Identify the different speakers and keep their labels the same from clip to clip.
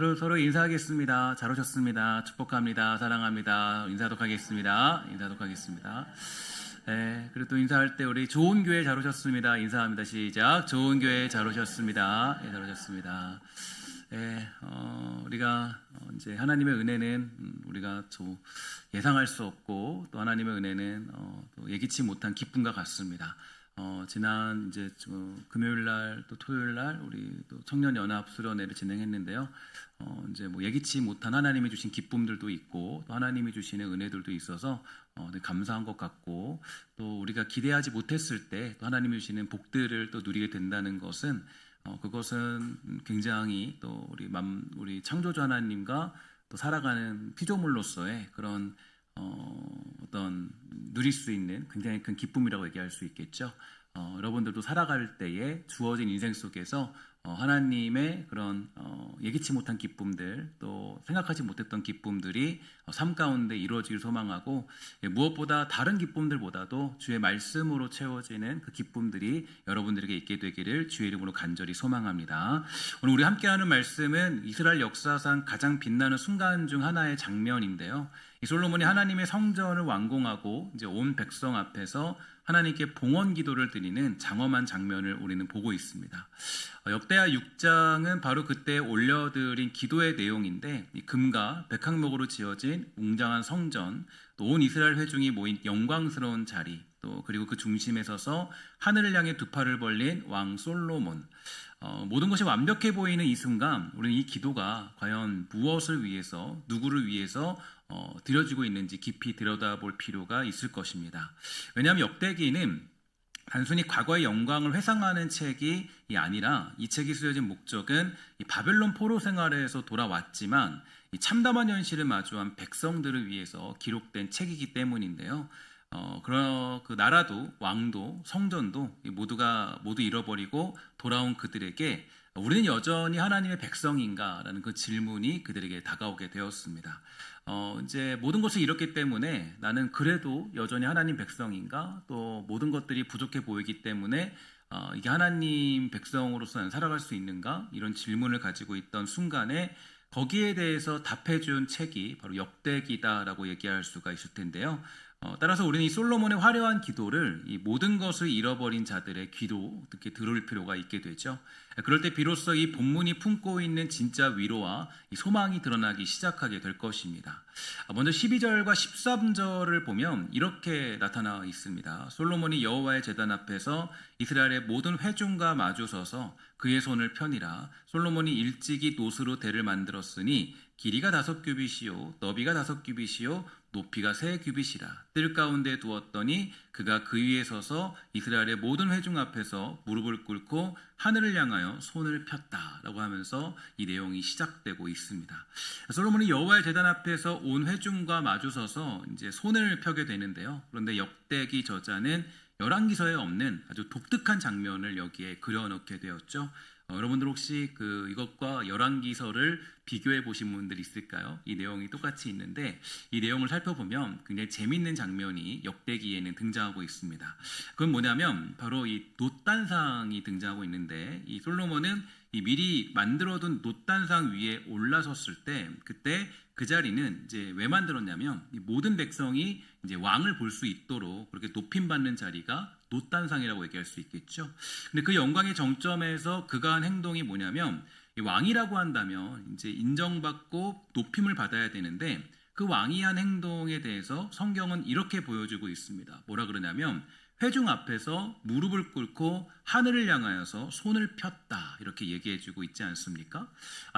Speaker 1: 서로 인사하겠습니다. 잘 오셨습니다. 축복합니다. 사랑합니다. 인사하도록 하겠습니다. 그리고 또 인사할 때 우리 좋은 교회 잘 오셨습니다. 인사합니다. 시작. 좋은 교회 잘 오셨습니다. 잘 오셨습니다. 우리가 이제 하나님의 은혜는 우리가 예상할 수 없고 또 하나님의 은혜는 또 예기치 못한 기쁨과 같습니다. 지난 이제 금요일 날 또 토요일 날 우리 또 청년 연합 수련회를 진행했는데요. 이제 예기치 못한 하나님이 주신 기쁨들도 있고 또 하나님이 주시는 은혜들도 있어서 감사한 것 같고 또 우리가 기대하지 못했을 때 또 하나님이 주시는 복들을 또 누리게 된다는 것은 그것은 굉장히 또 우리 창조주 하나님과 또 살아가는 피조물로서의 그런 어떤 누릴 수 있는 굉장히 큰 기쁨이라고 얘기할 수 있겠죠. 여러분들도 살아갈 때에 주어진 인생 속에서 하나님의 그런 예기치 못한 기쁨들 또 생각하지 못했던 기쁨들이 삶 가운데 이루어지길 소망하고 무엇보다 다른 기쁨들보다도 주의 말씀으로 채워지는 그 기쁨들이 여러분들에게 있게 되기를 주의 이름으로 간절히 소망합니다. 오늘 우리 함께하는 말씀은 이스라엘 역사상 가장 빛나는 순간 중 하나의 장면인데요. 이 솔로몬이 하나님의 성전을 완공하고 이제 온 백성 앞에서 하나님께 봉헌 기도를 드리는 장엄한 장면을 우리는 보고 있습니다. 역대하 6장은 바로 그때 올려드린 기도의 내용인데 이 금과 백항목으로 지어진 웅장한 성전, 또 온 이스라엘 회중이 모인 영광스러운 자리, 또 그리고 그 중심에 서서 하늘을 향해 두 팔을 벌린 왕 솔로몬. 모든 것이 완벽해 보이는 이 순간 우리는 이 기도가 과연 무엇을 위해서 누구를 위해서 드려지고 있는지 깊이 들여다볼 필요가 있을 것입니다. 왜냐하면 역대기는 단순히 과거의 영광을 회상하는 책이 아니라 이 책이 쓰여진 목적은 이 바벨론 포로 생활에서 돌아왔지만 이 참담한 현실을 마주한 백성들을 위해서 기록된 책이기 때문인데요. 그 나라도 왕도 성전도 모두 잃어버리고 돌아온 그들에게 우리는 여전히 하나님의 백성인가라는 그 질문이 그들에게 다가오게 되었습니다. 이제 모든 것을 잃었기 때문에 나는 그래도 여전히 하나님 백성인가? 또 모든 것들이 부족해 보이기 때문에 이게 하나님 백성으로서 살아갈 수 있는가? 이런 질문을 가지고 있던 순간에 거기에 대해서 답해준 책이 바로 역대기다라고 얘기할 수가 있을 텐데요. 따라서 우리는 이 솔로몬의 화려한 기도를 이 모든 것을 잃어버린 자들의 기도 이렇게 들을 필요가 있게 되죠. 그럴 때 비로소 이 본문이 품고 있는 진짜 위로와 이 소망이 드러나기 시작하게 될 것입니다. 먼저 12절과 13절을 보면 이렇게 나타나 있습니다. 솔로몬이 여호와의 제단 앞에서 이스라엘의 모든 회중과 마주서서 그의 손을 펴니라. 솔로몬이 일찍이 노스로 대를 만들었으니 길이가 5규빗이요 너비가 5규빗이요 높이가 3규빗이라. 뜰 가운데 두었더니 그가 그 위에 서서 이스라엘의 모든 회중 앞에서 무릎을 꿇고 하늘을 향하여 손을 폈다라고 하면서 이 내용이 시작되고 있습니다. 솔로몬이 여호와의 제단 앞에서 온 회중과 마주서서 이제 손을 펴게 되는데요. 그런데 역대기 저자는 열왕기서에 없는 아주 독특한 장면을 여기에 그려넣게 되었죠. 여러분들 혹시 이것과 열왕기서를 비교해 보신 분들 있을까요? 이 내용이 똑같이 있는데 이 내용을 살펴보면 굉장히 재밌는 장면이 역대기에는 등장하고 있습니다. 그건 뭐냐면 바로 이 놋단상이 등장하고 있는데 이 솔로몬은 이 미리 만들어둔 놋단상 위에 올라섰을 때 그때 그 자리는 이제 왜 만들었냐면 이 모든 백성이 이제 왕을 볼 수 있도록 그렇게 높임받는 자리가 놋단상이라고 얘기할 수 있겠죠. 근데 그 영광의 정점에서 그가 한 행동이 뭐냐면 이 왕이라고 한다면 이제 인정받고 높임을 받아야 되는데 그 왕이 한 행동에 대해서 성경은 이렇게 보여주고 있습니다. 뭐라 그러냐면 회중 앞에서 무릎을 꿇고 하늘을 향하여서 손을 폈다 이렇게 얘기해주고 있지 않습니까?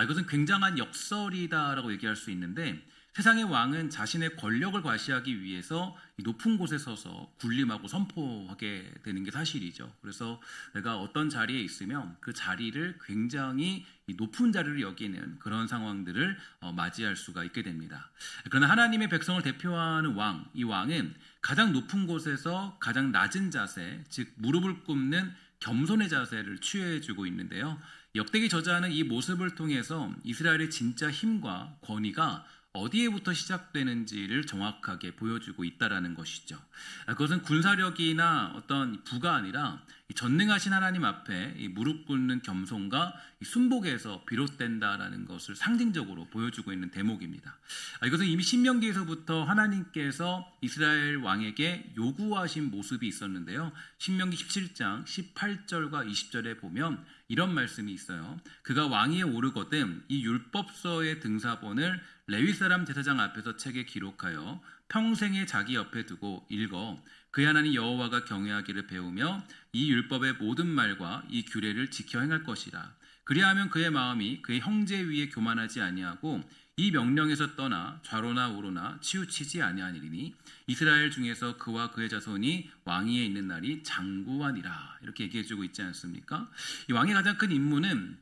Speaker 1: 이것은 굉장한 역설이다라고 얘기할 수 있는데 세상의 왕은 자신의 권력을 과시하기 위해서 높은 곳에 서서 군림하고 선포하게 되는 게 사실이죠. 그래서 내가 어떤 자리에 있으면 그 자리를 굉장히 높은 자리를 여기는 그런 상황들을 맞이할 수가 있게 됩니다. 그러나 하나님의 백성을 대표하는 왕, 이 왕은 가장 높은 곳에서 가장 낮은 자세, 즉 무릎을 꿇는 겸손의 자세를 취해주고 있는데요. 역대기 저자는 이 모습을 통해서 이스라엘의 진짜 힘과 권위가 어디에부터 시작되는지를 정확하게 보여주고 있다라는 것이죠. 그것은 군사력이나 어떤 부가 아니라 이 전능하신 하나님 앞에 이 무릎 꿇는 겸손과 이 순복에서 비롯된다라는 것을 상징적으로 보여주고 있는 대목입니다. 이것은 이미 신명기에서부터 하나님께서 이스라엘 왕에게 요구하신 모습이 있었는데요. 신명기 17장 18절과 20절에 보면 이런 말씀이 있어요. 그가 왕위에 오르거든 이 율법서의 등사본을 레위 사람 제사장 앞에서 책에 기록하여 평생에 자기 옆에 두고 읽어 그의 하나님 여호와가 경외하기를 배우며 이 율법의 모든 말과 이 규례를 지켜 행할 것이라. 그리하면 그의 마음이 그의 형제 위에 교만하지 아니하고 이 명령에서 떠나 좌로나 우로나 치우치지 아니하니니 이스라엘 중에서 그와 그의 자손이 왕위에 있는 날이 장구하니라. 이렇게 얘기해주고 있지 않습니까? 이 왕의 가장 큰 임무는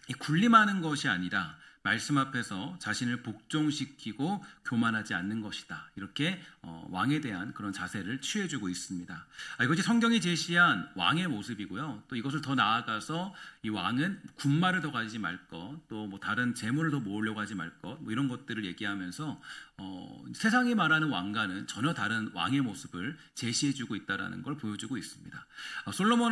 Speaker 1: 이 군림하는 것이 아니라 말씀 앞에서 자신을 복종시키고 교만하지 않는 것이다. 이렇게 왕에 대한 그런 자세를 취해주고 있습니다. 이것이 성경이 제시한 왕의 모습이고요. 또 이것을 더 나아가서 이 왕은 군마를 더 가지지 말 것, 또 뭐 다른 재물을 더 모으려고 하지 말 것, 뭐 이런 것들을 얘기하면서 세상이 말하는 왕과는 전혀 다른 왕의 모습을 제시해주고 있다라는 걸 보여주고 있습니다. 솔로몬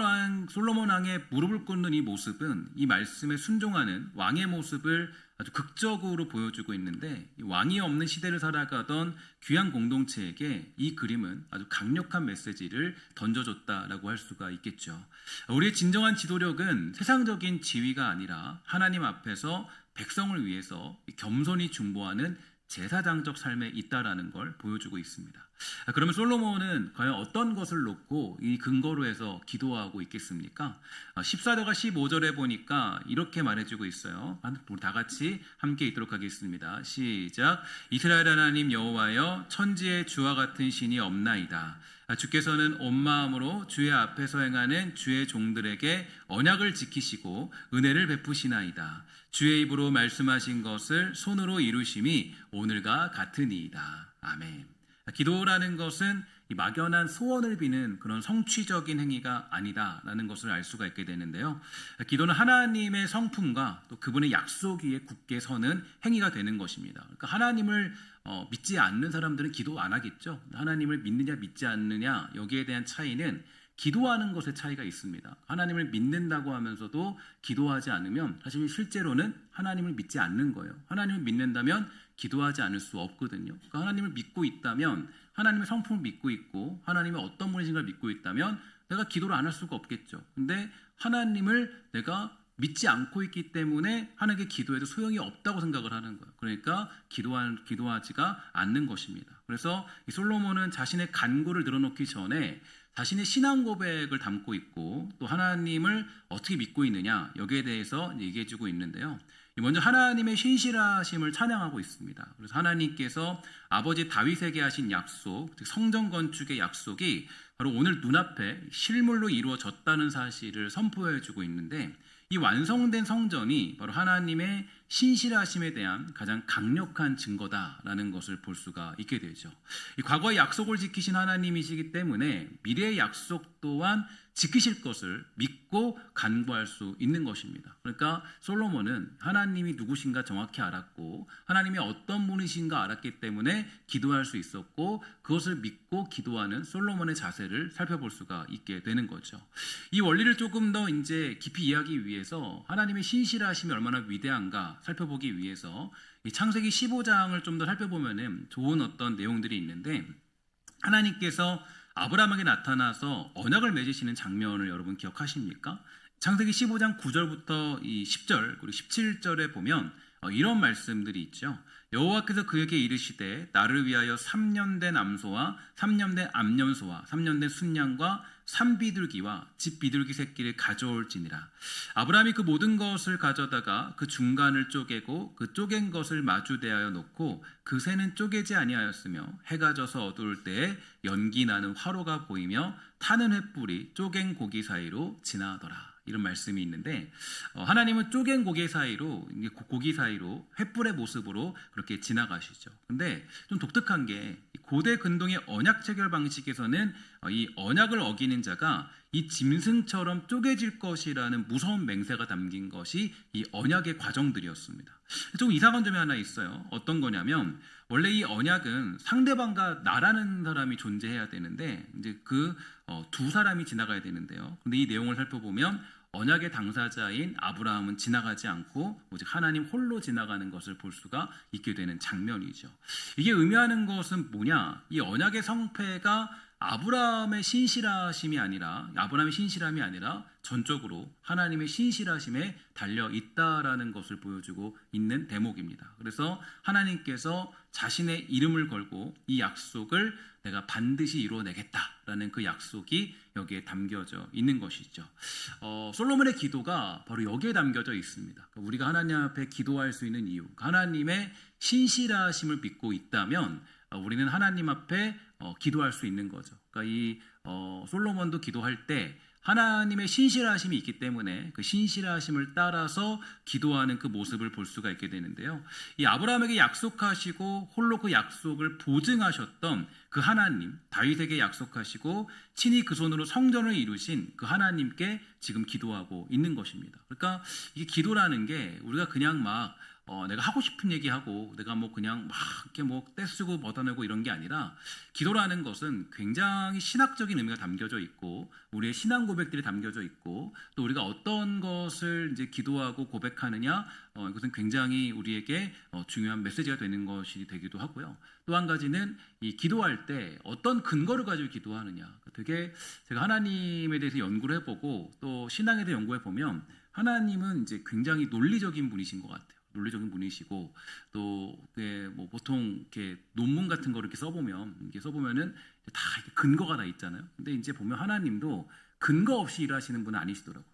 Speaker 1: 왕의 무릎을 꿇는 이 모습은 이 말씀에 순종하는 왕의 모습을 아주 극적으로 보여주고 있는데 왕이 없는 시대를 살아가던 귀한 공동체에게 이 그림은 아주 강력한 메시지를 던져줬다라고 할 수가 있겠죠. 우리의 진정한 지도력은 세상적인 지위가 아니라 하나님 앞에서 백성을 위해서 겸손히 중보하는 제사장적 삶에 있다라는 걸 보여주고 있습니다. 그러면 솔로몬은 과연 어떤 것을 놓고 이 근거로 해서 기도하고 있겠습니까? 14절과 15절에 보니까 이렇게 말해주고 있어요. 우리 다 같이 함께 읽도록 하겠습니다. 시작. 이스라엘 하나님 여호와여 천지에 주와 같은 신이 없나이다. 주께서는 온 마음으로 주의 앞에서 행하는 주의 종들에게 언약을 지키시고 은혜를 베푸시나이다. 주의 입으로 말씀하신 것을 손으로 이루심이 오늘과 같으니이다. 아멘. 기도라는 것은 이 막연한 소원을 비는 그런 성취적인 행위가 아니다라는 것을 알 수가 있게 되는데요. 기도는 하나님의 성품과 또 그분의 약속 위에 굳게 서는 행위가 되는 것입니다. 그러니까 하나님을 믿지 않는 사람들은 기도 안 하겠죠. 하나님을 믿느냐 믿지 않느냐 여기에 대한 차이는 기도하는 것의 차이가 있습니다. 하나님을 믿는다고 하면서도 기도하지 않으면 사실 실제로는 하나님을 믿지 않는 거예요. 하나님을 믿는다면 기도하지 않을 수 없거든요. 그러니까 하나님을 믿고 있다면 하나님의 성품을 믿고 있고 하나님의 어떤 분이신가를 믿고 있다면 내가 기도를 안 할 수가 없겠죠. 근데 하나님을 내가 믿지 않고 있기 때문에 하나님께 기도해도 소용이 없다고 생각을 하는 거예요. 그러니까 기도하지가 않는 것입니다. 그래서 이 솔로몬은 자신의 간구를 늘어놓기 전에 자신의 신앙 고백을 담고 있고 또 하나님을 어떻게 믿고 있느냐 여기에 대해서 얘기해주고 있는데요. 먼저 하나님의 신실하심을 찬양하고 있습니다. 그래서 하나님께서 아버지 다윗에게 하신 약속, 즉 성전 건축의 약속이 바로 오늘 눈앞에 실물로 이루어졌다는 사실을 선포해주고 있는데 이 완성된 성전이 바로 하나님의 신실하심에 대한 가장 강력한 증거다라는 것을 볼 수가 있게 되죠. 이 과거의 약속을 지키신 하나님이시기 때문에 미래의 약속 또한 지키실 것을 믿고 간구할 수 있는 것입니다. 그러니까 솔로몬은 하나님이 누구신가 정확히 알았고 하나님이 어떤 분이신가 알았기 때문에 기도할 수 있었고 그것을 믿고 기도하는 솔로몬의 자세를 살펴볼 수가 있게 되는 거죠. 이 원리를 조금 더 이제 깊이 이해하기 위해서 하나님의 신실하심이 얼마나 위대한가 살펴보기 위해서 이 창세기 15장을 좀 더 살펴보면은 좋은 어떤 내용들이 있는데 하나님께서 아브라함에게 나타나서 언약을 맺으시는 장면을 여러분 기억하십니까? 창세기 15장 9절부터 이 10절 그리고 17절에 보면 이런 말씀들이 있죠. 여호와께서 그에게 이르시되 나를 위하여 3년 된 암소와 3년 된 암염소와 3년 된 순양과 산비둘기와 집 비둘기 새끼를 가져올지니라. 아브라함이 그 모든 것을 가져다가 그 중간을 쪼개고 그 쪼갠 것을 마주대하여 놓고 그 새는 쪼개지 아니하였으며 해가 져서 어두울 때에 연기 나는 화로가 보이며 타는 횃불이 쪼갠 고기 사이로 지나더라. 이런 말씀이 있는데 하나님은 쪼갠 고기 사이로 횃불의 모습으로 그렇게 지나가시죠. 근데 좀 독특한 게 고대 근동의 언약 체결 방식에서는 이 언약을 어기는 자가 이 짐승처럼 쪼개질 것이라는 무서운 맹세가 담긴 것이 이 언약의 과정들이었습니다. 좀 이상한 점이 하나 있어요. 어떤 거냐면 원래 이 언약은 상대방과 나라는 사람이 존재해야 되는데 이제 그 두 사람이 지나가야 되는데요. 근데 이 내용을 살펴보면 언약의 당사자인 아브라함은 지나가지 않고 오직 하나님 홀로 지나가는 것을 볼 수가 있게 되는 장면이죠. 이게 의미하는 것은 뭐냐? 이 언약의 성패가 아브라함의 신실함이 아니라 전적으로 하나님의 신실하심에 달려 있다라는 것을 보여주고 있는 대목입니다. 그래서 하나님께서 자신의 이름을 걸고 이 약속을 내가 반드시 이루어내겠다라는 그 약속이 여기에 담겨져 있는 것이죠. 솔로몬의 기도가 바로 여기에 담겨져 있습니다. 우리가 하나님 앞에 기도할 수 있는 이유, 하나님의 신실하심을 믿고 있다면 우리는 하나님 앞에 기도할 수 있는 거죠. 그러니까 이 솔로몬도 기도할 때 하나님의 신실하심이 있기 때문에 그 신실하심을 따라서 기도하는 그 모습을 볼 수가 있게 되는데요. 이 아브라함에게 약속하시고 홀로 그 약속을 보증하셨던 그 하나님, 다윗에게 약속하시고 친히 그 손으로 성전을 이루신 그 하나님께 지금 기도하고 있는 것입니다. 그러니까 이게 기도라는 게 우리가 그냥 막 내가 하고 싶은 얘기하고 내가 뭐 그냥 막 이렇게 뭐 떼쓰고 걷어내고 이런 게 아니라 기도라는 것은 굉장히 신학적인 의미가 담겨져 있고 우리의 신앙 고백들이 담겨져 있고 또 우리가 어떤 것을 이제 기도하고 고백하느냐 이것은 굉장히 우리에게 중요한 메시지가 되는 것이 되기도 하고요. 또 한 가지는 이 기도할 때 어떤 근거를 가지고 기도하느냐. 되게 제가 하나님에 대해서 연구를 해보고 또 신앙에 대해 연구해 보면 하나님은 이제 굉장히 논리적인 분이신 것 같아요. 논리적인 분이시고 또 뭐 보통 이렇게 논문 같은 거를 이렇게 써보면은 다 근거가 다 있잖아요. 근데 이제 보면 하나님도 근거 없이 일하시는 분은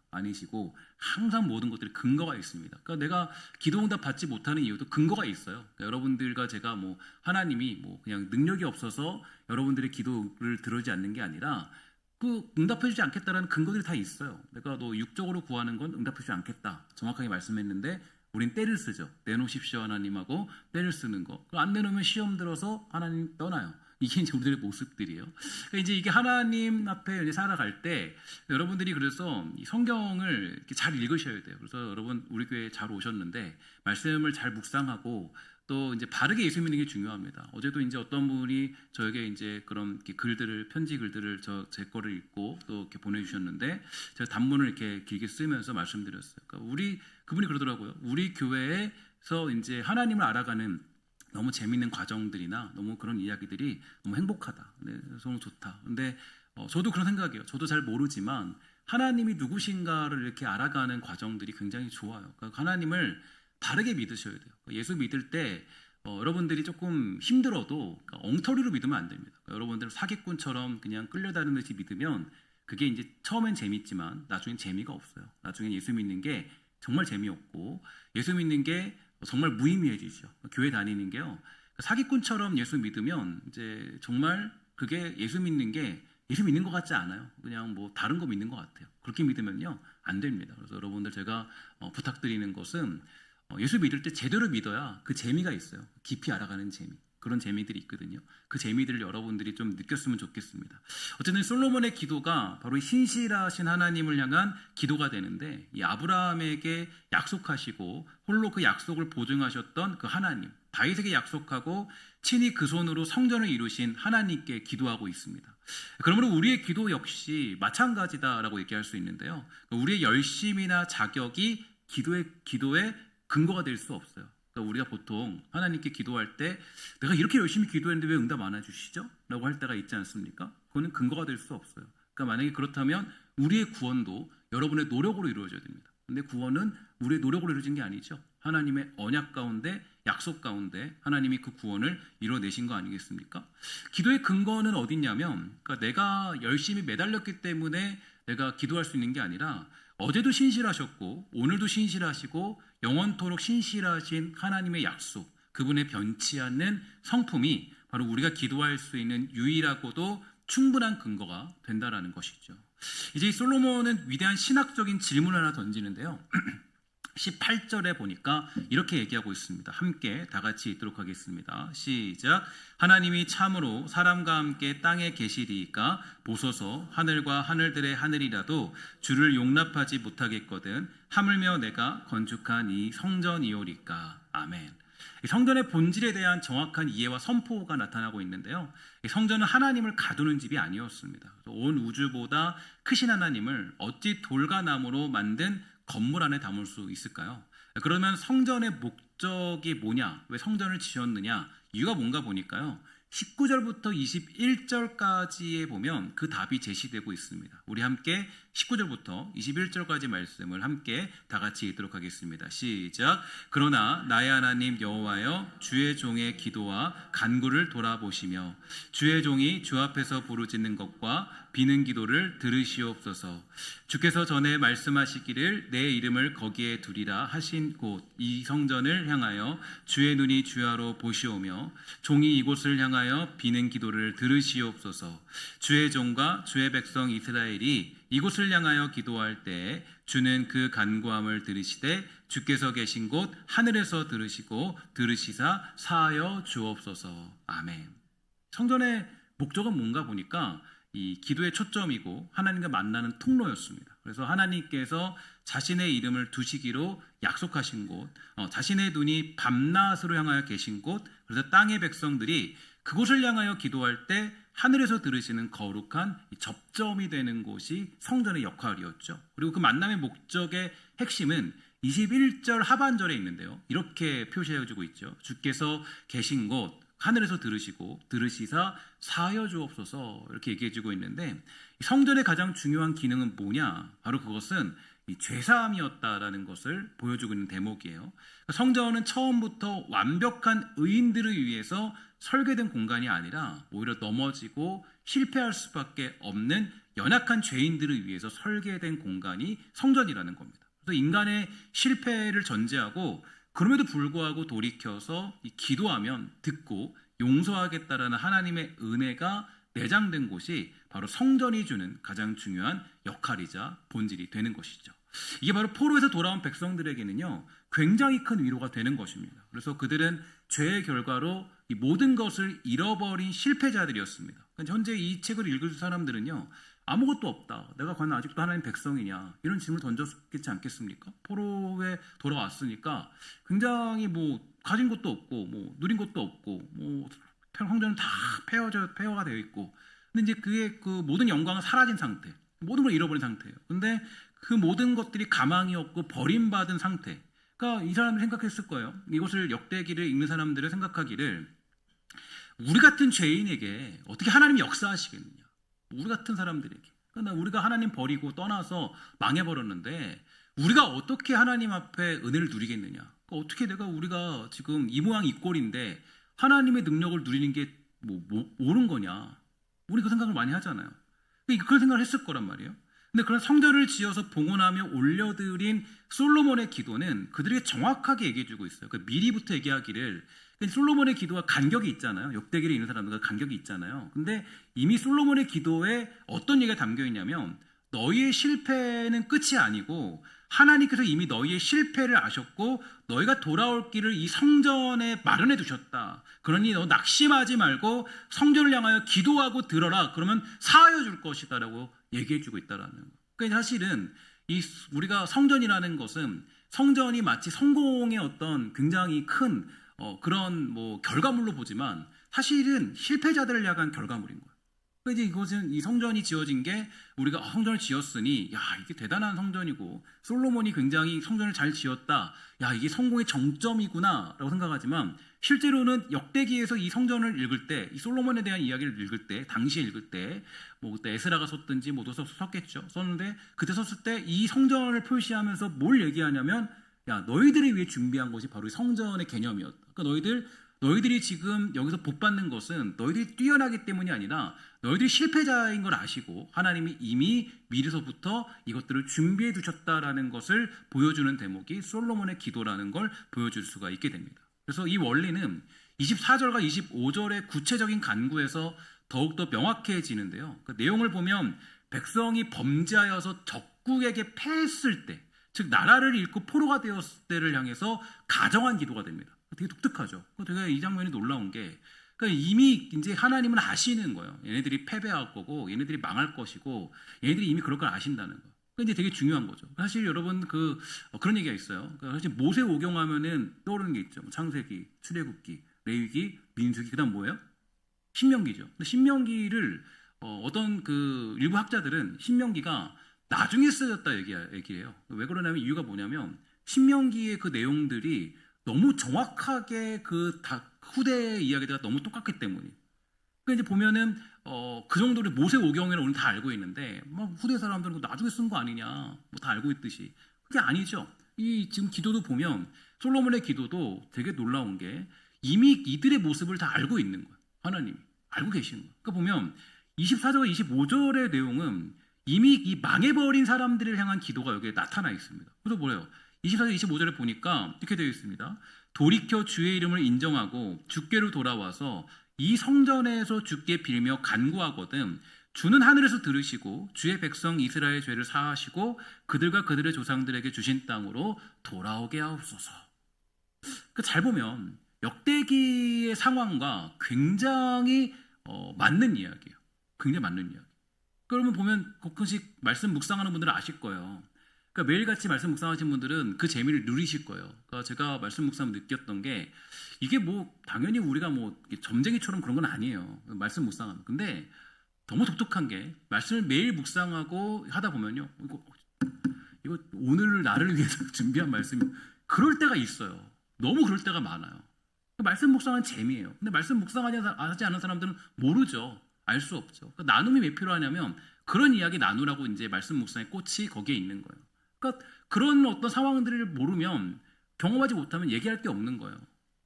Speaker 1: 아니시고 항상 모든 것들이 근거가 있습니다. 그러니까 내가 기도응답 받지 못하는 이유도 근거가 있어요. 그러니까 여러분들과 제가 뭐 하나님이 뭐 그냥 능력이 없어서 여러분들의 기도를 들어주지 않는 게 아니라 그 응답해주지 않겠다라는 근거들이 다 있어요. 내가 너 육적으로 구하는 건 응답해주지 않겠다 정확하게 말씀했는데 우린 때를 쓰죠. 내놓으십시오 하나님하고 때를 쓰는 거. 안 내놓으면 시험 들어서 하나님 떠나요. 이게 이제 우리들의 모습들이에요. 그러니까 이제 이게 하나님 앞에 이제 살아갈 때 여러분들이 그래서 이 성경을 이렇게 잘 읽으셔야 돼요. 그래서 여러분 우리 교회에 잘 오셨는데 말씀을 잘 묵상하고 또 이제 바르게 예수 믿는 게 중요합니다. 어제도 이제 어떤 분이 저에게 이제 그런 글들을 편지 글들을 제 거를 읽고 또 이렇게 보내주셨는데 제가 단문을 이렇게 길게 쓰면서 말씀드렸어요. 그러니까 그분이 그러더라고요. 우리 교회에서 이제 하나님을 알아가는 너무 재밌는 과정들이나 너무 그런 이야기들이 너무 행복하다. 네, 너무 좋다. 근데 저도 그런 생각이에요. 저도 잘 모르지만 하나님이 누구신가를 이렇게 알아가는 과정들이 굉장히 좋아요. 그러니까 하나님을 바르게 믿으셔야 돼요. 예수 믿을 때 여러분들이 조금 힘들어도 엉터리로 믿으면 안 됩니다. 여러분들 사기꾼처럼 그냥 끌려다니는 듯이 믿으면 그게 이제 처음엔 재밌지만 나중엔 재미가 없어요. 나중엔 예수 믿는 게 정말 재미없고 예수 믿는 게 정말 무의미해지죠. 교회 다니는 게요. 사기꾼처럼 예수 믿으면 이제 정말 그게 예수 믿는 것 같지 않아요. 그냥 뭐 다른 거 믿는 것 같아요. 그렇게 믿으면요 안 됩니다. 그래서 여러분들 제가 부탁드리는 것은 예수 믿을 때 제대로 믿어야 그 재미가 있어요. 깊이 알아가는 재미. 그런 재미들이 있거든요. 그 재미들을 여러분들이 좀 느꼈으면 좋겠습니다. 어쨌든 솔로몬의 기도가 바로 신실하신 하나님을 향한 기도가 되는데 이 아브라함에게 약속하시고 홀로 그 약속을 보증하셨던 그 하나님, 다윗에게 약속하고 친히 그 손으로 성전을 이루신 하나님께 기도하고 있습니다. 그러므로 우리의 기도 역시 마찬가지다라고 얘기할 수 있는데요. 우리의 열심이나 자격이 기도의 근거가 될 수 없어요. 그러니까 우리가 보통 하나님께 기도할 때 내가 이렇게 열심히 기도했는데 왜 응답 안 해주시죠? 라고 할 때가 있지 않습니까? 그거는 근거가 될 수 없어요. 그러니까 만약에 그렇다면 우리의 구원도 여러분의 노력으로 이루어져야 됩니다. 근데 구원은 우리의 노력으로 이루어진 게 아니죠. 하나님의 언약 가운데 약속 가운데 하나님이 그 구원을 이뤄내신 거 아니겠습니까? 기도의 근거는 어딨냐면 그러니까 내가 열심히 매달렸기 때문에 내가 기도할 수 있는 게 아니라 어제도 신실하셨고 오늘도 신실하시고 영원토록 신실하신 하나님의 약속, 그분의 변치 않는 성품이 바로 우리가 기도할 수 있는 유일하고도 충분한 근거가 된다라는 것이죠. 이제 솔로몬은 위대한 신학적인 질문을 하나 던지는데요. 18절에 보니까 이렇게 얘기하고 있습니다. 함께 다 같이 읽도록 하겠습니다. 시작. 하나님이 참으로 사람과 함께 땅에 계시리이까 보소서. 하늘과 하늘들의 하늘이라도 주를 용납하지 못하겠거든 하물며 내가 건축한 이 성전이오리까. 아멘. 성전의 본질에 대한 정확한 이해와 선포가 나타나고 있는데요. 성전은 하나님을 가두는 집이 아니었습니다. 온 우주보다 크신 하나님을 어찌 돌과 나무로 만든 건물 안에 담을 수 있을까요? 그러면 성전의 목적이 뭐냐? 왜 성전을 지었느냐? 이유가 뭔가 보니까요. 19절부터 21절까지에 보면 그 답이 제시되고 있습니다. 우리 함께 19절부터 21절까지 말씀을 함께 다 같이 읽도록 하겠습니다. 시작. 그러나 나의 하나님 여호와여 주의 종의 기도와 간구를 돌아보시며 주의 종이 주 앞에서 부르짖는 것과 비는 기도를 들으시옵소서. 주께서 전에 말씀하시기를 내 이름을 거기에 두리라 하신 곳 이 성전을 향하여 주의 눈이 주야로 보시오며 종이 이곳을 향하여 비는 기도를 들으시옵소서. 주의 종과 주의 백성 이스라엘이 이곳을 향하여 기도할 때 주는 그 간구함을 들으시되 주께서 계신 곳 하늘에서 들으시고 들으시사 사하여 주옵소서. 아멘. 성전의 목적은 뭔가 보니까 이 기도의 초점이고 하나님과 만나는 통로였습니다. 그래서 하나님께서 자신의 이름을 두시기로 약속하신 곳, 자신의 눈이 밤낮으로 향하여 계신 곳, 그래서 땅의 백성들이 그곳을 향하여 기도할 때 하늘에서 들으시는 거룩한 접점이 되는 곳이 성전의 역할이었죠. 그리고 그 만남의 목적의 핵심은 21절 하반절에 있는데요. 이렇게 표시해주고 있죠. 주께서 계신 곳 하늘에서 들으시고 들으시사 사하여 주옵소서 이렇게 얘기해주고 있는데 성전의 가장 중요한 기능은 뭐냐? 바로 그것은 이 죄사함이었다라는 것을 보여주고 있는 대목이에요. 성전은 처음부터 완벽한 의인들을 위해서 설계된 공간이 아니라 오히려 넘어지고 실패할 수밖에 없는 연약한 죄인들을 위해서 설계된 공간이 성전이라는 겁니다. 그래서 인간의 실패를 전제하고 그럼에도 불구하고 돌이켜서 기도하면 듣고 용서하겠다라는 하나님의 은혜가 내장된 곳이 바로 성전이 주는 가장 중요한 역할이자 본질이 되는 것이죠. 이게 바로 포로에서 돌아온 백성들에게는요 굉장히 큰 위로가 되는 것입니다. 그래서 그들은 죄의 결과로 이 모든 것을 잃어버린 실패자들이었습니다. 현재 이 책을 읽을 사람들은요 아무것도 없다. 내가 과연 아직도 하나님 백성이냐 이런 질문을 던졌겠지 않겠습니까? 포로에 돌아왔으니까 굉장히 가진 것도 없고 누린 것도 없고 성전은 다 폐허가 되어 있고 근데 이제 그의 그 모든 영광은 사라진 상태, 모든 걸 잃어버린 상태예요. 근데 그 모든 것들이 가망이 없고 버림받은 상태. 그러니까 이 사람들이 생각했을 거예요. 이것을 역대기를 읽는 사람들을 생각하기를 우리 같은 죄인에게 어떻게 하나님이 역사하시겠느냐. 우리 같은 사람들에게. 그러니까 우리가 하나님 버리고 떠나서 망해버렸는데 우리가 어떻게 하나님 앞에 은혜를 누리겠느냐. 그러니까 어떻게 우리가 지금 이 모양 이 꼴인데 하나님의 능력을 누리는 게 옳은 거냐. 우리 그 생각을 많이 하잖아요. 그런 생각을 했을 거란 말이에요. 근데 그런 성전을 지어서 봉헌하며 올려드린 솔로몬의 기도는 그들에게 정확하게 얘기해주고 있어요. 미리부터 얘기하기를 솔로몬의 기도가 간격이 있잖아요. 역대기를 읽는 사람들과 간격이 있잖아요. 근데 이미 솔로몬의 기도에 어떤 얘기가 담겨 있냐면 너희의 실패는 끝이 아니고 하나님께서 이미 너희의 실패를 아셨고 너희가 돌아올 길을 이 성전에 마련해 두셨다. 그러니 너 낙심하지 말고 성전을 향하여 기도하고 들어라. 그러면 사하여 줄 것이다 라고 얘기해 주고 있다라는 거예요. 그러니까 사실은 우리가 성전이라는 것은 성전이 마치 성공의 어떤 굉장히 큰 그런 결과물로 보지만 사실은 실패자들을 향한 결과물인 거예요. 이제 이것은 이 성전이 지어진 게 우리가 성전을 지었으니 야 이게 대단한 성전이고 솔로몬이 굉장히 성전을 잘 지었다. 야 이게 성공의 정점이구나라고 생각하지만 실제로는 역대기에서 이 성전을 읽을 때 이 솔로몬에 대한 이야기를 읽을 때 당시에 읽을 때 그때 에스라가 썼든지 모두 썼겠죠. 썼는데 그때 썼을 때 이 성전을 표시하면서 뭘 얘기하냐면 야 너희들을 위해 준비한 것이 바로 이 성전의 개념이었다. 그러니까 너희들이 지금 여기서 복 받는 것은 너희들이 뛰어나기 때문이 아니라 너희들이 실패자인 걸 아시고 하나님이 이미 미리서부터 이것들을 준비해 두셨다라는 것을 보여주는 대목이 솔로몬의 기도라는 걸 보여줄 수가 있게 됩니다. 그래서 이 원리는 24절과 25절의 구체적인 간구에서 더욱더 명확해지는데요. 그 내용을 보면 백성이 범죄하여서 적국에게 패했을 때 즉 나라를 잃고 포로가 되었을 때를 향해서 가정한 기도가 됩니다. 되게 독특하죠. 되게 이 장면이 놀라운 게 그러니까 이미 이제 하나님은 아시는 거예요. 얘네들이 패배할 거고 얘네들이 망할 것이고 얘네들이 이미 그럴 걸 아신다는 거. 그러니까 이제 되게 중요한 거죠. 사실 여러분 그런 얘기가 있어요. 그러니까 사실 모세 오경하면은 떠오르는 게 있죠. 창세기, 출애굽기, 레위기, 민수기, 그다음 뭐예요? 신명기죠. 근데 신명기를 어떤 일부 학자들은 신명기가 나중에 쓰여졌다 얘기해요. 왜 그러냐면 이유가 뭐냐면 신명기의 그 내용들이 너무 정확하게 후대 이야기들과 너무 똑같기 때문에. 그러니까 이제 보면은 그 정도로 모세 오경이라고 우리는 다 알고 있는데 막 후대 사람들은 나중에 쓴 거 아니냐 뭐 다 알고 있듯이 그게 아니죠. 이 지금 기도도 보면 솔로몬의 기도도 되게 놀라운 게 이미 이들의 모습을 다 알고 있는 거예요. 하나님이 알고 계시는 거예요. 그러니까 보면 24절과 25절의 내용은 이미 이 망해버린 사람들을 향한 기도가 여기에 나타나 있습니다. 그래서 뭐래요? 24절, 25절에 보니까 이렇게 되어 있습니다. 돌이켜 주의 이름을 인정하고 주께로 돌아와서 이 성전에서 주께 빌며 간구하거든 주는 하늘에서 들으시고 주의 백성 이스라엘의 죄를 사하시고 그들과 그들의 조상들에게 주신 땅으로 돌아오게 하옵소서. 그러니까 잘 보면 역대기의 상황과 굉장히 맞는 이야기예요. 굉장히 맞는 이야기. 그러면 보면 가끔씩 말씀 묵상하는 분들은 아실 거예요. 그러니까 매일같이 말씀 묵상하시는 분들은 그 재미를 누리실 거예요. 그러니까 제가 말씀 묵상 느꼈던 게 이게 뭐 당연히 우리가 뭐 점쟁이처럼 그런 건 아니에요. 말씀 묵상하면. 근데 너무 독특한 게 말씀을 매일 묵상하고 하다 보면요. 이거 오늘 나를 위해서 준비한 말씀이 그럴 때가 있어요. 너무 그럴 때가 많아요. 말씀 묵상은 재미예요. 근데 말씀 묵상하지 않은 사람들은 모르죠. 알 수 없죠. 그러니까 나눔이 왜 필요하냐면 그런 이야기 나누라고 이제 말씀 묵상의 꽃이 거기에 있는 거예요. 그러니까 그런 어떤 상황들을 모르면 경험하지 못하면 얘기할 게 없는 거예요.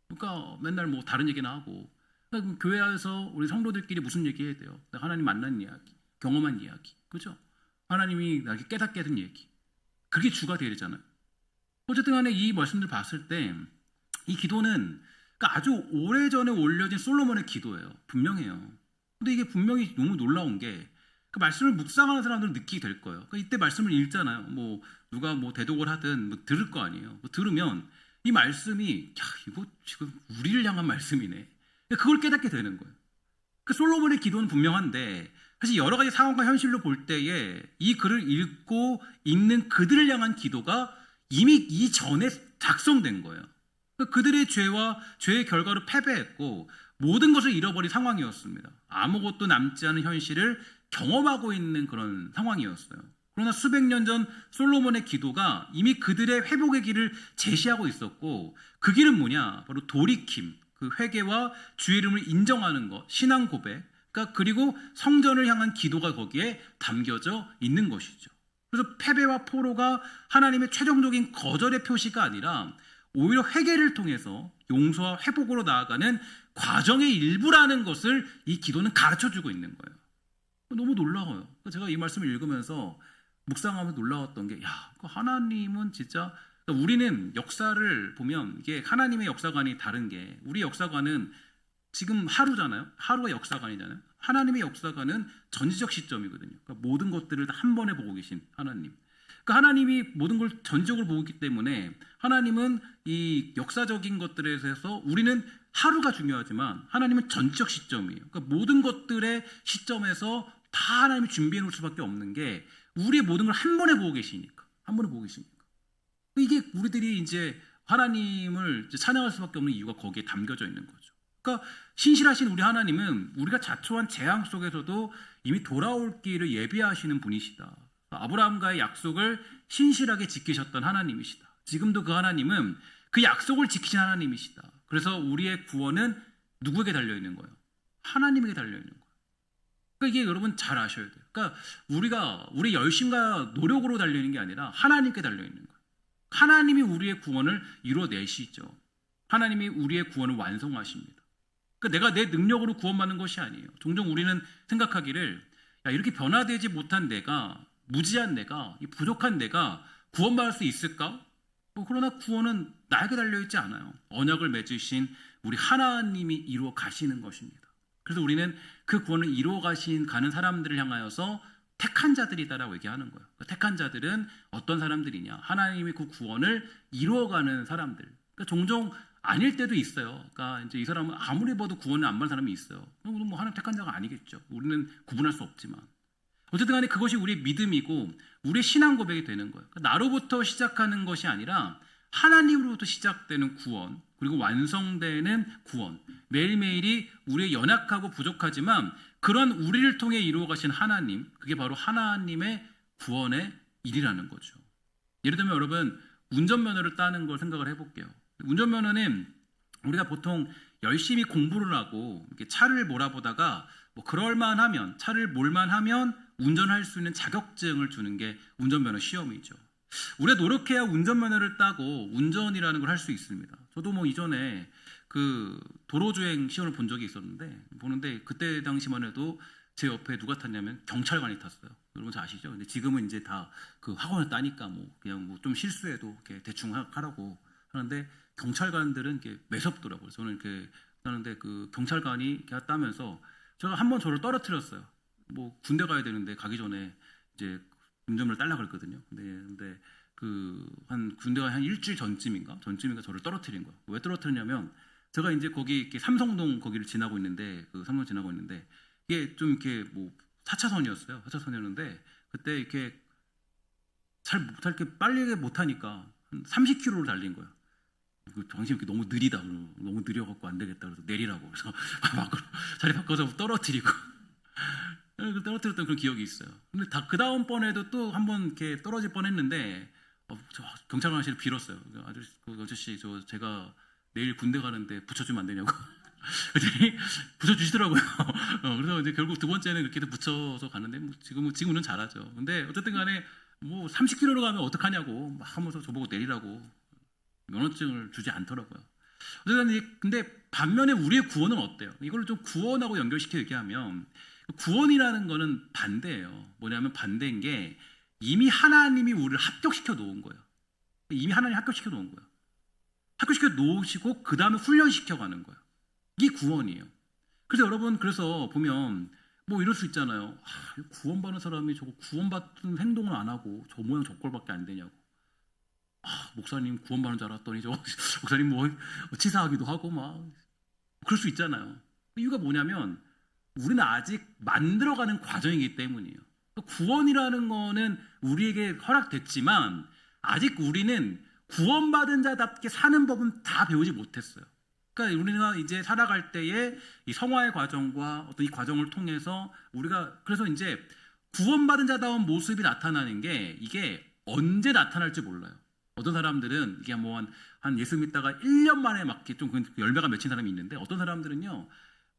Speaker 1: 그러니까 맨날 뭐 다른 얘기나 하고 그러니까 교회에서 우리 성도들끼리 무슨 얘기해야 돼요? 하나님 만난 이야기, 경험한 이야기, 그렇죠? 하나님이 나에게 깨닫게 된 얘기. 그게 주가 되야 되잖아요. 어쨌든 간에 이 말씀들 봤을 때 이 기도는 그러니까 아주 오래전에 올려진 솔로몬의 기도예요. 분명해요. 근데 이게 분명히 너무 놀라운 게 그 말씀을 묵상하는 사람들은 느끼게 될 거예요. 그러니까 이때 말씀을 읽잖아요. 뭐 누가 뭐 대독을 하든 뭐 들을 거 아니에요. 뭐 들으면 이 말씀이 야 이거 지금 우리를 향한 말씀이네. 그걸 깨닫게 되는 거예요. 그 솔로몬의 기도는 분명한데 사실 여러 가지 상황과 현실로 볼 때에 이 글을 읽고 읽는 그들을 향한 기도가 이미 이전에 작성된 거예요. 그러니까 그들의 죄와 죄의 결과로 패배했고 모든 것을 잃어버린 상황이었습니다. 아무것도 남지 않은 현실을 경험하고 있는 그런 상황이었어요. 그러나 수백 년 전 솔로몬의 기도가 이미 그들의 회복의 길을 제시하고 있었고 그 길은 뭐냐? 바로 돌이킴, 그 회개와 주의 이름을 인정하는 것, 신앙 고백, 그러니까 그리고 성전을 향한 기도가 거기에 담겨져 있는 것이죠. 그래서 패배와 포로가 하나님의 최종적인 거절의 표시가 아니라 오히려 회개를 통해서 용서와 회복으로 나아가는 과정의 일부라는 것을 이 기도는 가르쳐주고 있는 거예요. 너무 놀라워요. 제가 이 말씀을 읽으면서 묵상하면서 놀라웠던 게, 하나님은 진짜, 그러니까 우리는 역사를 보면 이게 하나님의 역사관이 다른 게, 우리 역사관은 지금 하루잖아요. 하루가 역사관이잖아요. 하나님의 역사관은 전지적 시점이거든요. 그러니까 모든 것들을 다 한 번에 보고 계신 하나님. 그러니까 하나님이 모든 걸 전적으로 보고 있기 때문에 하나님은 이 역사적인 것들에 대해서 우리는 하루가 중요하지만 하나님은 전적 시점이에요. 그러니까 모든 것들의 시점에서 다 하나님이 준비해 놓을 수밖에 없는 게 우리의 모든 걸 한 번에 보고 계시니까. 한 번에 보고 계시니까. 이게 우리들이 이제 하나님을 찬양할 수밖에 없는 이유가 거기에 담겨져 있는 거죠. 그러니까 신실하신 우리 하나님은 우리가 자초한 재앙 속에서도 이미 돌아올 길을 예비하시는 분이시다. 아브라함과의 약속을 신실하게 지키셨던 하나님이시다. 지금도 그 하나님은 그 약속을 지키신 하나님이시다. 그래서 우리의 구원은 누구에게 달려있는 거예요? 하나님에게 달려있는 거예요. 그러니까 이게 여러분 잘 아셔야 돼요. 그러니까 우리가 우리 열심과 노력으로 달려있는 게 아니라 하나님께 달려있는 거예요. 하나님이 우리의 구원을 이루어내시죠. 하나님이 우리의 구원을 완성하십니다. 그러니까 내가 내 능력으로 구원받는 것이 아니에요. 종종 우리는 생각하기를 이렇게 변화되지 못한 내가, 무지한 내가, 부족한 내가 구원받을 수 있을까? 그러나 구원은 나에게 달려있지 않아요. 언약을 맺으신 우리 하나님이 이루어 가시는 것입니다. 그래서 우리는 그 구원을 이루어 가는 사람들을 향하여서 택한 자들이다라고 얘기하는 거예요. 택한 자들은 어떤 사람들이냐? 하나님이 그 구원을 이루어가는 사람들. 그러니까 종종 아닐 때도 있어요. 그러니까 이제 이 사람은 아무리 봐도 구원을 안 받는 사람이 있어요. 그럼 뭐 하나님 택한 자가 아니겠죠. 우리는 구분할 수 없지만. 어쨌든 간에 그것이 우리의 믿음이고 우리의 신앙 고백이 되는 거예요. 그러니까 나로부터 시작하는 것이 아니라 하나님으로부터 시작되는 구원, 그리고 완성되는 구원. 매일매일이 우리의 연약하고 부족하지만 그런 우리를 통해 이루어 가신 하나님, 그게 바로 하나님의 구원의 일이라는 거죠. 예를 들면 여러분 운전면허를 따는 걸 생각을 해볼게요. 운전면허는 우리가 보통 열심히 공부를 하고 이렇게 차를 몰아보다가 뭐 그럴만하면 차를 몰만하면 운전할 수 있는 자격증을 주는 게 운전면허 시험이죠. 우리가 노력해야 운전면허를 따고 운전이라는 걸 할 수 있습니다. 저도 뭐 이전에 그 도로주행 시험을 본 적이 있었는데 보는데 그때 당시만 해도 제 옆에 누가 탔냐면 경찰관이 탔어요. 여러분 잘 아시죠? 근데 지금은 이제 다 그 학원을 따니까 뭐 그냥 뭐 좀 실수해도 이렇게 대충 하라고 하는데 경찰관들은 이렇게 매섭더라고요. 저는 이렇게 하는데 그 경찰관이 이렇게 따면서 제가 한 번 저를 떨어뜨렸어요. 뭐 군대 가야 되는데 가기 전에 이제 운전면허를 딸라 그랬거든요. 근데 그 한 군대가 한 일주일 전쯤인가 저를 떨어뜨린 거예요. 왜 떨어뜨렸냐면 제가 이제 거기 이렇게 삼성동 거기를 지나고 있는데 그 삼성 지나고 있는데 이게 좀 이렇게 뭐 4차선이었어요. 4차선이었는데 그때 이렇게 잘 이렇게 빨리 못 하니까 한 30km를 달린 거예요. 그 당신이 이렇게 너무 느리다, 너무 느려갖고 안 되겠다 그래서 내리라고 그래서 자리 바꿔서 떨어뜨리고 떨어뜨렸던 그런 기억이 있어요. 근데 그 다음 번에도 또 한 번 이렇게 떨어질 뻔했는데 저 경찰관 아저씨를 빌었어요. 아저씨 제가 내일 군대 가는데 붙여주면 안 되냐고. 그랬더니 붙여주시더라고요. 그래서 이제 결국 두 번째는 그렇게 붙여서 갔는데 뭐 지금은 잘하죠. 근데 어쨌든 간에 뭐 30km로 가면 어떡하냐고 막 하면서 저보고 내리라고 면허증을 주지 않더라고요. 어쨌든 근데 반면에 우리의 구원은 어때요? 이걸 좀 구원하고 연결시켜 얘기하면 구원이라는 거는 반대예요. 뭐냐면 반대인 게 이미 하나님이 우리를 합격시켜 놓은 거예요. 이미 하나님이 합격시켜 놓은 거예요. 합격시켜 놓으시고 그 다음에 훈련시켜 가는 거예요. 이게 구원이에요. 그래서 여러분 그래서 보면 뭐 이럴 수 있잖아요. 구원받은 사람이 저거 구원받은 행동을 안 하고 저 모양 저 꼴밖에 안 되냐고. 목사님 구원받은 줄 알았더니 저 목사님 뭐 치사하기도 하고 막 그럴 수 있잖아요. 이유가 뭐냐면 우리는 아직 만들어가는 과정이기 때문이에요. 구원이라는 거는 우리에게 허락됐지만 아직 우리는 구원받은 자답게 사는 법은 다 배우지 못했어요. 그러니까 우리가 이제 살아갈 때에 이 성화의 과정과 어떤 이 과정을 통해서 우리가 그래서 이제 구원받은 자다운 모습이 나타나는 게 이게 언제 나타날지 몰라요. 어떤 사람들은 이게 뭐 한 예수 믿다가 1년 만에 막 좀 열매가 맺힌 사람이 있는데 어떤 사람들은요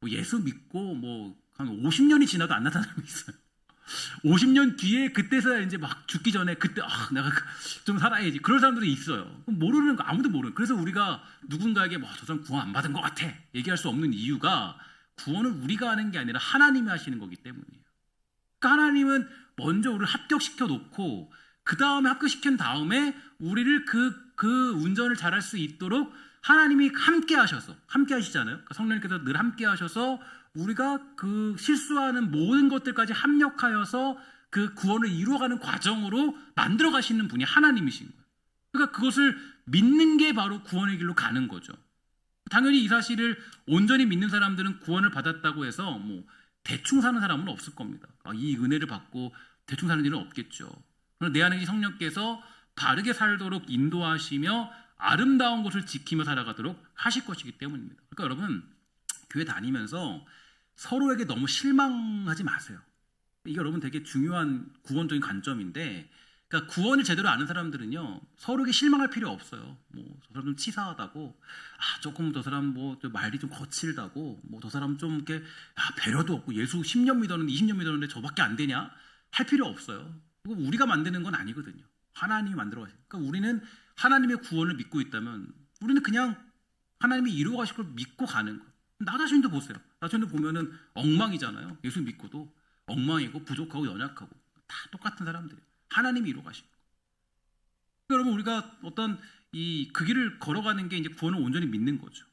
Speaker 1: 뭐 예수 믿고 뭐 한 50년이 지나도 안 나타나는 사람이 있어요. 50년 뒤에 그때서야 이제 막 죽기 전에 그때 내가 좀 살아야지 그런 사람들이 있어요. 모르는 거 아무도 모르는. 그래서 우리가 누군가에게 뭐 저 사람 구원 안 받은 것 같아 얘기할 수 없는 이유가 구원을 우리가 하는 게 아니라 하나님이 하시는 거기 때문이에요. 그러니까 하나님은 먼저 우리를 합격시켜 놓고 그 다음에 합격시킨 다음에 우리를 그 운전을 잘할 수 있도록 하나님이 함께 하셔서 함께 하시잖아요. 그러니까 성령님께서 늘 함께 하셔서 우리가 그 실수하는 모든 것들까지 합력하여서 그 구원을 이루어가는 과정으로 만들어 가시는 분이 하나님이신 거예요. 그러니까 그것을 믿는 게 바로 구원의 길로 가는 거죠. 당연히 이 사실을 온전히 믿는 사람들은 구원을 받았다고 해서 뭐 대충 사는 사람은 없을 겁니다. 이 은혜를 받고 대충 사는 일은 없겠죠. 내 안에 이 성령께서 바르게 살도록 인도하시며 아름다운 것을 지키며 살아가도록 하실 것이기 때문입니다. 그러니까 여러분 교회 다니면서 서로에게 너무 실망하지 마세요. 이게 여러분 되게 중요한 구원적인 관점인데, 그러니까 구원을 제대로 아는 사람들은요 서로에게 실망할 필요 없어요. 뭐 저 사람 좀 치사하다고, 조금 저 사람 뭐 말이 좀 거칠다고, 뭐 저 사람 좀 이렇게 배려도 없고 예수 10년 믿었는데 20년 믿었는데 저밖에 안 되냐 할 필요 없어요. 그거 우리가 만드는 건 아니거든요. 하나님이 만들어 가시고, 그러니까 우리는 하나님의 구원을 믿고 있다면 우리는 그냥 하나님이 이루어 가실 걸 믿고 가는 거예요. 나 자신도 보세요. 나 자신도 보면은 엉망이잖아요. 예수 믿고도 엉망이고 부족하고 연약하고 다 똑같은 사람들이에요. 하나님이 이루어 가시고. 그러니까 여러분 우리가 어떤 그 길을 걸어가는 게 이제 구원을 온전히 믿는 거죠.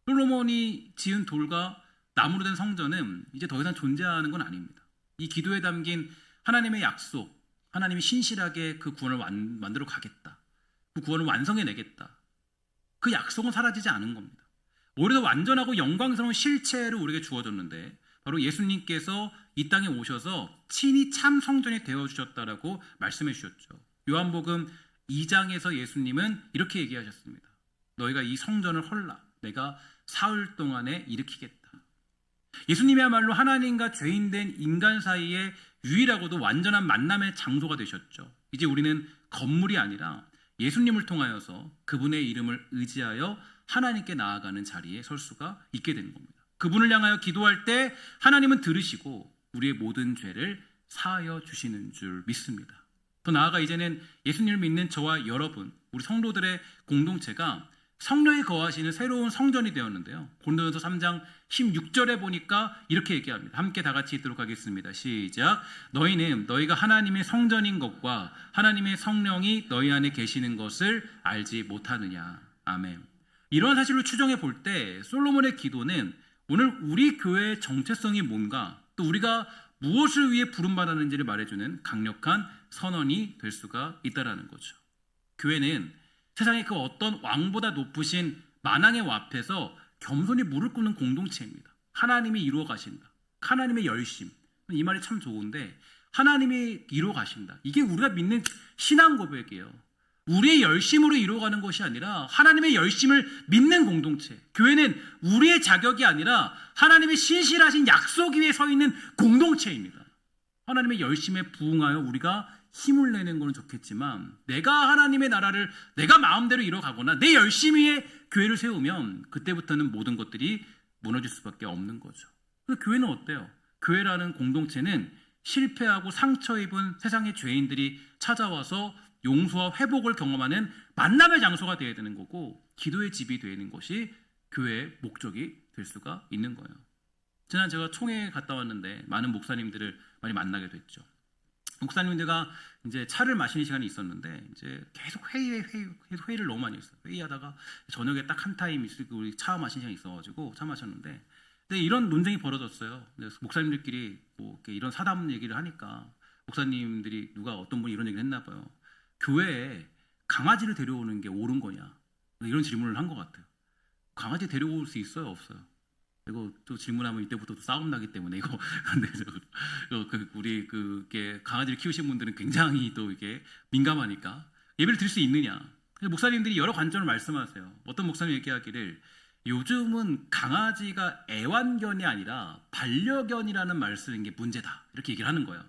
Speaker 1: 솔로몬이 지은 돌과 나무로 된 성전은 이제 더 이상 존재하는 건 아닙니다. 이 기도에 담긴 하나님의 약속, 하나님이 신실하게 그 구원을 만들어 가겠다. 그 구원을 완성해내겠다. 그 약속은 사라지지 않은 겁니다. 오히려 더 완전하고 영광스러운 실체를 우리에게 주어졌는데 바로 예수님께서 이 땅에 오셔서 친히 참 성전이 되어주셨다라고 말씀해 주셨죠. 요한복음 2장에서 예수님은 이렇게 얘기하셨습니다. 너희가 이 성전을 헐라. 내가 사흘 동안에 일으키겠다. 예수님이야말로 하나님과 죄인된 인간 사이에 유일하고도 완전한 만남의 장소가 되셨죠. 이제 우리는 건물이 아니라 예수님을 통하여서 그분의 이름을 의지하여 하나님께 나아가는 자리에 설 수가 있게 되는 겁니다. 그분을 향하여 기도할 때 하나님은 들으시고 우리의 모든 죄를 사하여 주시는 줄 믿습니다. 더 나아가 이제는 예수님을 믿는 저와 여러분, 우리 성도들의 공동체가 성령이 거하시는 새로운 성전이 되었는데요. 고린도전서 3장 16절에 보니까 이렇게 얘기합니다. 함께 다 같이 읽도록 하겠습니다. 시작. 너희는 너희가 하나님의 성전인 것과 하나님의 성령이 너희 안에 계시는 것을 알지 못하느냐. 아멘. 이런 사실을 추정해 볼 때 솔로몬의 기도는 오늘 우리 교회의 정체성이 뭔가, 또 우리가 무엇을 위해 부름받았는지를 말해주는 강력한 선언이 될 수가 있다는 거죠. 교회는 세상의 그 어떤 왕보다 높으신 만왕의 앞에서 겸손히 무릎 꿇는 공동체입니다. 하나님이 이루어 가신다. 하나님의 열심. 이 말이 참 좋은데 하나님이 이루어 가신다. 이게 우리가 믿는 신앙 고백이에요. 우리의 열심으로 이루어가는 것이 아니라 하나님의 열심을 믿는 공동체. 교회는 우리의 자격이 아니라 하나님의 신실하신 약속 위에 서 있는 공동체입니다. 하나님의 열심에 부응하여 우리가 힘을 내는 건 좋겠지만 내가 하나님의 나라를 내가 마음대로 이뤄가거나 내 열심 위에 교회를 세우면 그때부터는 모든 것들이 무너질 수밖에 없는 거죠. 그 교회는 어때요? 교회라는 공동체는 실패하고 상처 입은 세상의 죄인들이 찾아와서 용서와 회복을 경험하는 만남의 장소가 되어야 되는 거고 기도의 집이 되는 것이 교회의 목적이 될 수가 있는 거예요. 지난 제가 총회에 갔다 왔는데 많은 목사님들을 많이 만나게 됐죠. 목사님들과 이제 차를 마시는 시간이 있었는데 이제 계속 회의를 너무 많이 했어요. 회의하다가 저녁에 딱 한 타임 있고 우리 차 마시는 시간이 있어가지고 차 마셨는데 근데 이런 논쟁이 벌어졌어요. 그래서 목사님들끼리 뭐 이렇게 이런 사담 얘기를 하니까 목사님들이 누가 어떤 분이 이런 얘기를 했나 봐요. 교회에 강아지를 데려오는 게 옳은 거냐? 이런 질문을 한 것 같아요. 강아지 데려올 수 있어요, 없어요? 이거 또 질문하면 이때부터 또 싸움 나기 때문에 이거 근데 우리 그게 강아지를 키우신 분들은 굉장히 또 이게 민감하니까 예배를 드릴 수 있느냐? 목사님들이 여러 관점을 말씀하세요. 어떤 목사님 얘기하기를 요즘은 강아지가 애완견이 아니라 반려견이라는 말을 쓰는 게 문제다 이렇게 얘기를 하는 거예요.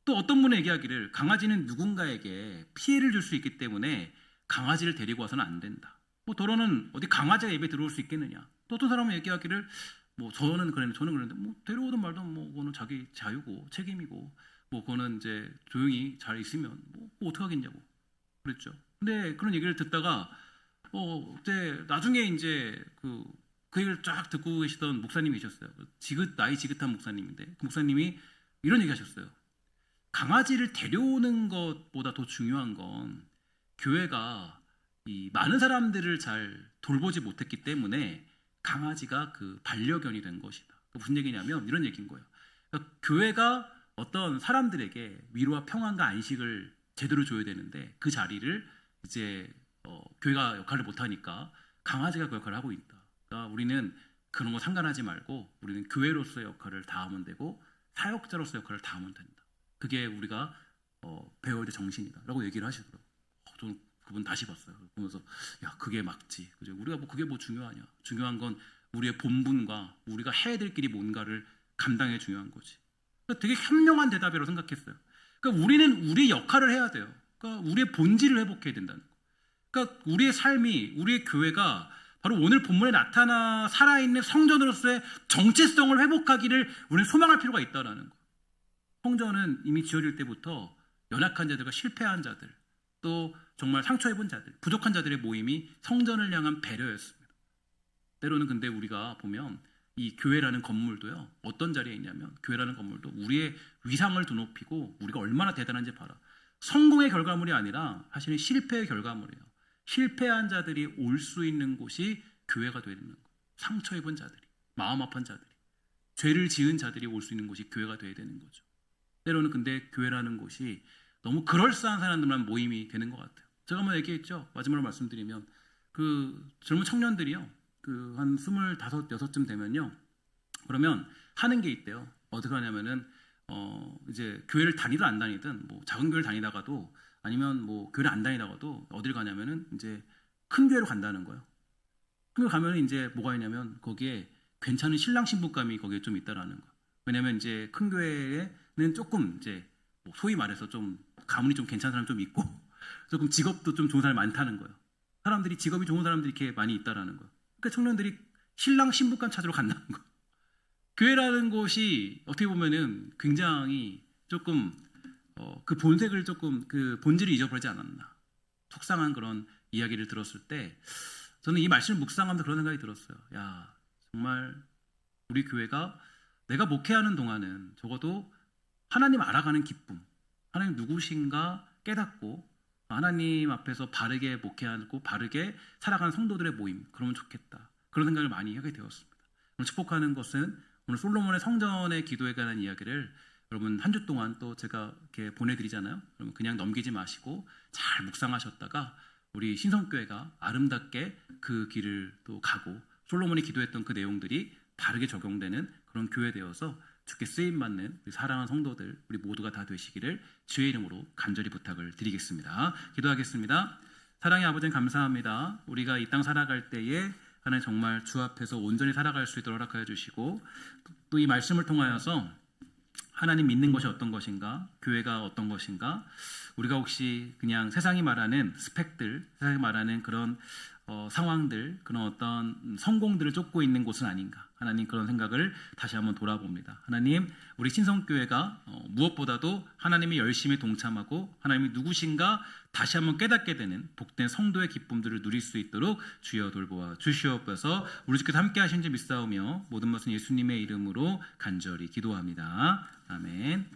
Speaker 1: 또 어떤 분은 얘기하기를 강아지는 누군가에게 피해를 줄 수 있기 때문에 강아지를 데리고 와서는 안 된다. 뭐 더러는 어디 강아지가 예배 들어올 수 있겠느냐. 또 어떤 사람은 얘기하기를 뭐 저는 그랬는데 뭐 데려오든 말든 뭐 그거는 자기 자유고 책임이고 뭐 그거는 이제 조용히 잘 있으면 뭐 어떻게 하겠냐고 그랬죠. 근데 그런 얘기를 듣다가 이제 나중에 이제 그 얘기를 쫙 듣고 계시던 목사님이 계셨어요. 나이 지긋한 목사님인데 그 목사님이 이런 얘기 하셨어요. 강아지를 데려오는 것보다 더 중요한 건 교회가 이 많은 사람들을 잘 돌보지 못했기 때문에 강아지가 그 반려견이 된 것이다. 무슨 얘기냐면 이런 얘기인 거예요. 그러니까 교회가 어떤 사람들에게 위로와 평안과 안식을 제대로 줘야 되는데 그 자리를 이제 교회가 역할을 못하니까 강아지가 그 역할을 하고 있다. 그러니까 우리는 그런 거 상관하지 말고 우리는 교회로서의 역할을 다하면 되고 사역자로서의 역할을 다하면 된다. 그게 우리가 배워야 될 정신이다 라고 얘기를 하시더라고요. 저는 그분 다시 봤어요. 보면서 야 그게 맞지. 그죠? 우리가 뭐 그게 뭐 중요하냐. 중요한 건 우리의 본분과 우리가 해야 될 길이 뭔가를 감당해 중요한 거지. 그러니까 되게 현명한 대답이라고 생각했어요. 그러니까 우리는 우리의 역할을 해야 돼요. 그러니까 우리의 본질을 회복해야 된다는 거. 그러니까 우리의 삶이 우리의 교회가 바로 오늘 본문에 나타나 살아있는 성전으로서의 정체성을 회복하기를 우리는 소망할 필요가 있다는 거. 성전은 이미 지어질 때부터 연약한 자들과 실패한 자들 또 정말 상처 입은 자들, 부족한 자들의 모임이 성전을 향한 배려였습니다. 때로는 근데 우리가 보면 이 교회라는 건물도요. 어떤 자리에 있냐면 교회라는 건물도 우리의 위상을 드높이고 우리가 얼마나 대단한지 봐라. 성공의 결과물이 아니라 사실은 실패의 결과물이에요. 실패한 자들이 올 수 있는 곳이 교회가 되는 거예요. 상처 입은 자들이, 마음 아픈 자들이, 죄를 지은 자들이 올 수 있는 곳이 교회가 돼야 되는 거죠. 때로는 근데 교회라는 곳이 너무 그럴싸한 사람들만 모임이 되는 것 같아요. 제가 한번 얘기했죠. 마지막으로 말씀드리면 그 젊은 청년들이요. 그 한 25, 6쯤 되면요. 그러면 하는 게 있대요. 어떻게 하냐면은 이제 교회를 다니든 안 다니든 뭐 작은 교회를 다니다가도 아니면 뭐 교회를 안 다니다가도 어딜 가냐면은 이제 큰 교회로 간다는 거예요. 큰 교회 가면은 이제 뭐가 있냐면 거기에 괜찮은 신랑 신부감이 거기에 좀 있다라는 거예요. 왜냐면 이제 큰 교회에는 조금 이제 뭐 소위 말해서 좀 가문이 좀 괜찮은 사람 좀 있고 조금 직업도 좀 좋은 사람이 많다는 거예요. 사람들이 직업이 좋은 사람들이 이렇게 많이 있다라는 거예요. 그러니까 청년들이 신랑 신부감 찾으러 간다는 거예요. 교회라는 곳이 어떻게 보면은 굉장히 조금 그 본색을 조금 그 본질을 잊어버리지 않았나 속상한 그런 이야기를 들었을 때 저는 이 말씀을 묵상하면서 그런 생각이 들었어요. 야 정말 우리 교회가 내가 목회하는 동안은 적어도 하나님 알아가는 기쁨, 하나님 누구신가 깨닫고 하나님 앞에서 바르게 목회하고 바르게 살아가는 성도들의 모임 그러면 좋겠다. 그런 생각을 많이 하게 되었습니다. 오늘 축복하는 것은 오늘 솔로몬의 성전의 기도에 관한 이야기를 여러분 한 주 동안 또 제가 이렇게 보내드리잖아요. 그러면 그냥 넘기지 마시고 잘 묵상하셨다가 우리 신성교회가 아름답게 그 길을 또 가고 솔로몬이 기도했던 그 내용들이 바르게 적용되는 그런 교회 되어서 주께 쓰임받는 우리 사랑하는 성도들 우리 모두가 다 되시기를 주의 이름으로 간절히 부탁을 드리겠습니다. 기도하겠습니다. 사랑의 아버지는 감사합니다. 우리가 이 땅 살아갈 때에 하나님 정말 주 앞에서 온전히 살아갈 수 있도록 허락하여 주시고 또 이 말씀을 통하여서 하나님 믿는 것이 어떤 것인가, 교회가 어떤 것인가, 우리가 혹시 그냥 세상이 말하는 스펙들, 세상이 말하는 그런 상황들, 그런 어떤 성공들을 쫓고 있는 곳은 아닌가. 하나님 그런 생각을 다시 한번 돌아봅니다. 하나님, 우리 신성교회가 무엇보다도 하나님이 열심히 동참하고 하나님이 누구신가 다시 한번 깨닫게 되는 복된 성도의 기쁨들을 누릴 수 있도록 주여 돌보아 주시옵소서. 우리 주께서 함께 하신 줄 믿사오며 모든 것은 예수님의 이름으로 간절히 기도합니다. 아멘.